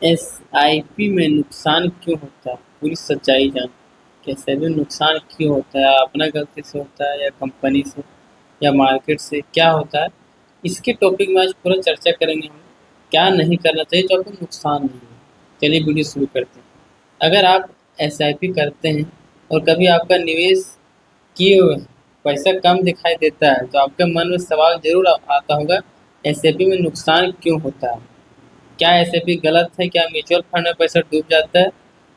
SIP में नुकसान क्यों होता है? पूरी सच्चाई जान। कैसे भी नुकसान क्यों होता है? अपना गलती से होता है या कंपनी से या मार्केट से, क्या होता है? इसके टॉपिक में आज पूरा चर्चा करेंगे हम। क्या नहीं करना चाहिए जो आपको नुकसान नहीं हो। चलिए वीडियो शुरू करते हैं। अगर आप एसआईपी करते हैं और कभी आपका निवेश किए हुए पैसा कम दिखाई देता है तो आपके मन में सवाल जरूर आता होगा, एसआईपी में नुकसान क्यों होता है? क्या एसआईपी गलत है? क्या म्यूचुअल फंड में पैसा डूब जाता है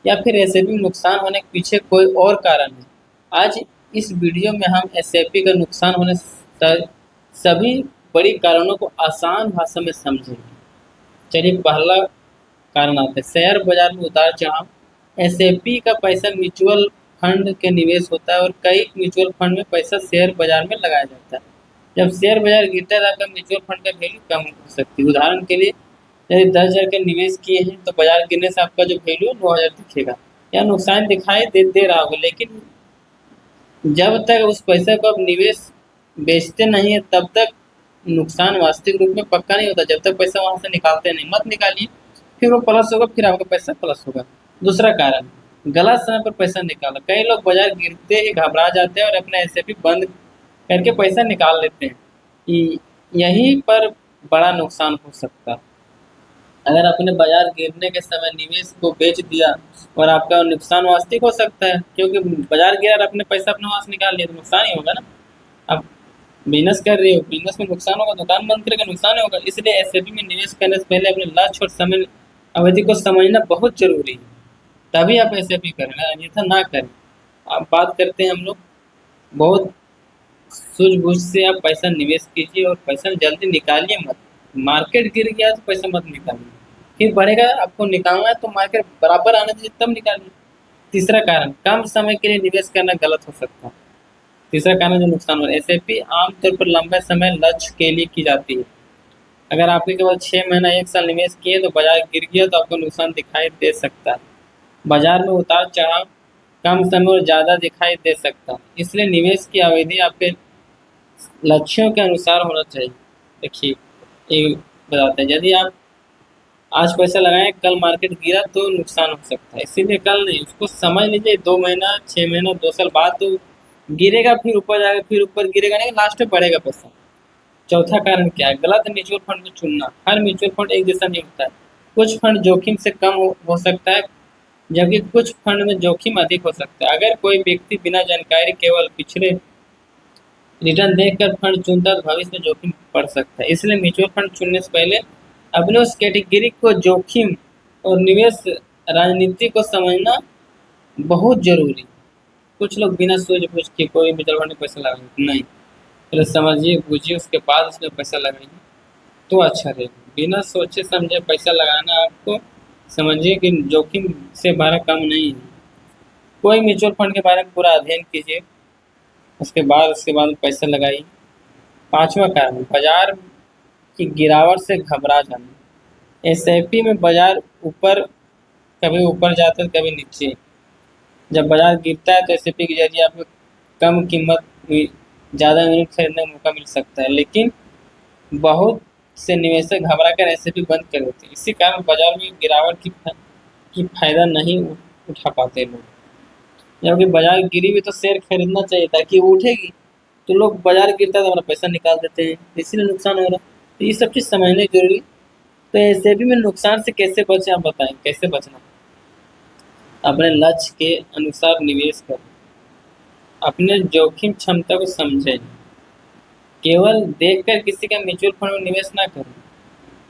या फिर एसआईपी में नुकसान होने के पीछे कोई और कारण है? आज इस वीडियो में हम एसआईपी का नुकसान होने सभी बड़ी कारणों को आसान भाषा में समझेंगे। चलिए पहला कारण आता है शेयर बाजार में उतार चढ़ाव। एसआईपी का पैसा म्यूचुअल फंड के निवेश होता है और कई म्यूचुअल फंड में पैसा शेयर बाजार में लगाया जाता है। जब शेयर बाजार गिरता है तो आपका म्यूचुअल फंड का वैल्यू कम हो सकती है। उदाहरण के लिए यदि 10,000 का निवेश किए हैं तो बाजार गिरने से आपका जो वैल्यू है 9,000 दिखेगा या नुकसान दिखाई दे रहा होगा, लेकिन जब तक उस पैसे को आप निवेश बेचते नहीं है तब तक नुकसान वास्तविक रूप में पक्का नहीं होता। जब तक पैसा वहां से निकालते नहीं, मत निकालिए, फिर वो प्लस होगा, फिर आपका पैसा प्लस होगा। दूसरा कारण, गलत समय पर पैसा निकाला। कई लोग बाजार गिरते ही घबरा जाते हैं और अपना एसआईपी बंद करके पैसा निकाल लेते हैं। यहीं पर बड़ा नुकसान हो सकता है। अगर आपने बाजार गिरने के समय निवेश को बेच दिया और आपका नुकसान वास्तविक हो सकता है, क्योंकि बाजार गिरा और आपने पैसा अपने वहां से निकाल लिया तो नुकसान ही होगा ना। आप बिजनेस कर रहे हो, बिजनेस में नुकसान होगा, दुकान बंद करेगा नुकसान होगा। इसलिए एसआईपी में निवेश करने से पहले अपने लक्ष्य और समय अवधि को समझना बहुत जरूरी है, तभी आप एसआईपी करें, अन्यथा ना करें। आप बात करते हैं हम लोग बहुत सूझबूझ से आप पैसा निवेश कीजिए और पैसा जल्दी निकालिए मत। मार्केट गिर गया तो पैसा मत निकालिए, फिर बढ़ेगा, आपको निकालना है तो मार्केट बराबर आने दीजिए तब निकालिए। तीसरा कारण, कम समय के लिए निवेश करना गलत हो सकता है। तीसरा कारण जो नुकसान हो, एसआईपी आमतौर पर लंबे समय लक्ष्य के लिए की जाती है। अगर आपने केवल 6 महीना 1 साल निवेश किए तो बाजार गिर गया तो आपको नुकसान दिखाई दे सकता है। बाजार में उतार चढ़ाव कम समय और ज़्यादा दिखाई दे सकता है, इसलिए निवेश की अवधि आपके लक्ष्यों के अनुसार होना चाहिए। देखिए ये बताते हैं, यदि आप आज पैसा लगाएं, कल मार्केट गिरा तो नुकसान हो सकता है, इसीलिए कल नहीं, उसको समझ लीजिए 2 महीना 6 महीना 2 साल बाद तो गिरेगा, फिर ऊपर जाएगा, फिर ऊपर गिरेगा नहीं, लास्ट में बढ़ेगा पैसा। चौथा कारण क्या है, गलत म्यूचुअल फंड को चुनना। हर म्यूचुअल फंड एक जैसा नहीं होता है। कुछ फंड जोखिम से कम हो सकता है जबकि कुछ फंड में जोखिम अधिक हो सकता है। अगर कोई व्यक्ति बिना जानकारी केवल पिछले रिटर्न देखकर फंड चुनता है तो भविष्य में जोखिम पड़ सकता है। इसलिए म्यूचुअल फंड चुनने से पहले अपने उस कैटेगरी को जोखिम और निवेश रणनीति को समझना बहुत जरूरी है। कुछ लोग बिना सोच बूझ के कोई म्यूचुअल फंड में पैसा लगाएंगे नहीं, पहले समझिए बूझिए उसके बाद उसमें पैसा लगाइए तो अच्छा रहेगा। बिना सोचे समझे पैसा लगाना, आपको समझिए कि जोखिम से भरा कम नहीं है। कोई म्यूचुअल फंड के बारे में पूरा अध्ययन कीजिए, उसके बाद पैसा लगाइए। पांचवा कारण, बाजार की गिरावट से घबरा जाना। एसआईपी में बाजार ऊपर कभी ऊपर जाता है कभी नीचे। जब बाजार गिरता है तो एसआईपी के जरिए आपको कम कीमत में ज़्यादा यूनिट खरीदने का मौका मिल सकता है, लेकिन बहुत से निवेशक घबरा कर एसआईपी बंद कर देते हैं। इसी कारण बाजार में गिरावट की फायदा नहीं उठा पाते लोग। जबकि बाजार गिरी भी तो शेयर खरीदना चाहिए ताकि वो उठेगी, तो लोग बाजार गिरता है तो अपना पैसा निकाल देते हैं, इसीलिए नुकसान हो रहा है। तो ये सब चीज़ समझने जरूरी। तो एसआईपी में नुकसान से कैसे बचें, आप बताएं कैसे बचना? अपने लक्ष्य के अनुसार निवेश करें, अपने जोखिम क्षमता को समझें, केवल देखकर किसी का म्यूचुअल फंड में निवेश ना करें,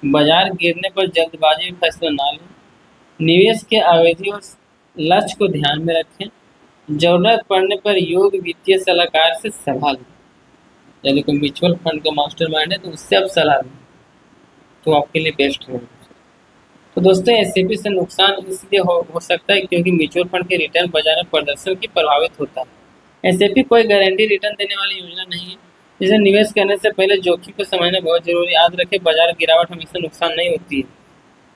बाजार गिरने पर जल्दबाजी में फैसला ना लें, निवेश के अवधि और लक्ष्य को ध्यान में रखें, जरूरत पड़ने पर योग्य वित्तीय सलाहकार से सलाह लें। यदि कोई म्यूचुअल फंड का मास्टरमाइंड है तो उससे आप सलाह लें तो आपके लिए बेस्ट रहेगा। तो दोस्तों एसआईपी से नुकसान इसलिए हो सकता है क्योंकि म्यूचुअल फंड के रिटर्न बाजार में प्रदर्शन की प्रभावित होता है। एसआईपी कोई गारंटी रिटर्न देने वाली योजना नहीं है, जिसे निवेश करने से पहले जोखिम को समझना बहुत जरूरी है। याद रखें, बाजार गिरावट हमेशा नुकसान नहीं होती है,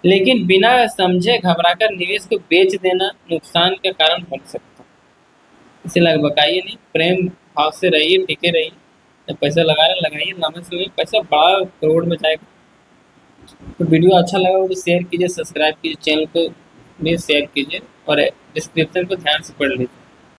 लेकिन बिना समझे घबराकर निवेश को बेच देना नुकसान का कारण बन सकता है। इसे लगभगाइए नहीं, प्रेम भाव से रहिए, टिके रहिए। जब पैसा लगा रहे लगाइए, लंबे समय में पैसा बड़ा करोड़ में जाएगा। तो वीडियो अच्छा लगा हो तो शेयर कीजिए, सब्सक्राइब कीजिए, चैनल को प्लीज़ शेयर कीजिए और डिस्क्रिप्शन को ध्यान से पढ़ लीजिए।